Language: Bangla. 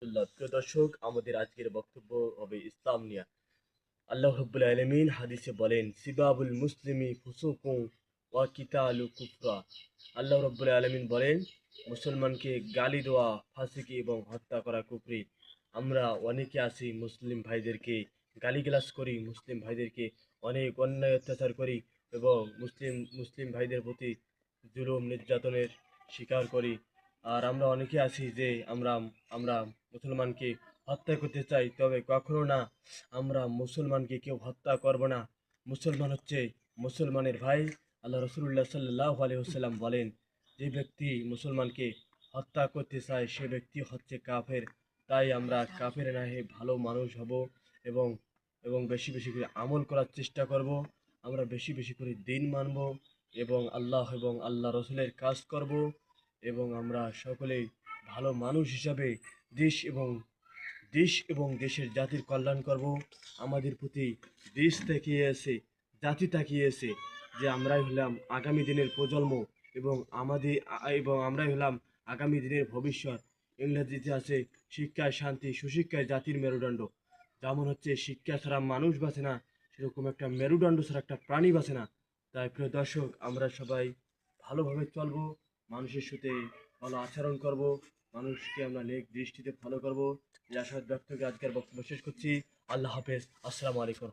প্রিয় দর্শক, আমাদের আজকের বক্তব্য হবে ইসলাম নিয়ে। আল্লাহ রাব্বুল আলামিন হাদিসে বলেন, সিবাবুল মুসলিমি ফুসুকুন ওয়া কিতালু কুফরা। আল্লাহ রাব্বুল আলামিন বলেন, মুসলমানকে গালি দেওয়া ফাসিকি এবং হত্যা করা কুফরি। আমরা অনেকে আছি মুসলিম ভাইদেরকে গালিগালাজ করি, মুসলিম ভাইদেরকে অনেক অন্যায় অত্যাচার করি এবং মুসলিম মুসলিম ভাইদের প্রতি জুলুম নির্যাতনের শিকার করি। আর আমরা অনেকে আছি যে আমরা আমরা মুসলমানকে হত্যা করতে চাই, তবে কখনো না, আমরা মুসলমানকে কেউ হত্যা করব না। মুসলমান হচ্ছে মুসলমানের ভাই। আল্লাহ রসুল্লাহ সাল্লাহ আলহিহাল্লাম বলেন, যে ব্যক্তি মুসলমানকে হত্যা করতে চায় সে ব্যক্তি হচ্ছে কাফের। তাই আমরা কাফের না হয়ে ভালো মানুষ হব এবং এবং বেশি বেশি করে আমল করার চেষ্টা করব। আমরা বেশি বেশি করে দিন মানব এবং আল্লাহ রসুলের কাজ করব এবং আমরা সকলেই ভালো মানুষ হিসাবে দেশ এবং দেশের জাতির কল্যাণ করব। আমাদের প্রতি দেশ তাকিয়ে আছে, জাতি তাকিয়ে আছে, যে আমরাই হলাম আগামী দিনের প্রজন্ম এবং আমরাই হলাম আগামী দিনের ভবিষ্যৎ। ইংরেজিতে আছে, শিক্ষায় শান্তি, সুশিক্ষায় জাতির মেরুদণ্ড। যেমন হচ্ছে শিক্ষা ছাড়া মানুষ বাঁচে না, সেরকম একটা মেরুদণ্ড ছাড়া একটা প্রাণী বাঁচে না। তাই প্রিয় দর্শক, আমরা সবাই ভালোভাবে চলবো, মানুষের সাথে ভালো আচরণ করব, মানুষকে আমরা নেক দৃষ্টিতে ফলো করব। এই আশাবাদ ব্যক্ত করে আজকের বক্তব্য শেষ করছি। আল্লাহ হাফেজ। আসসালামু আলাইকুম।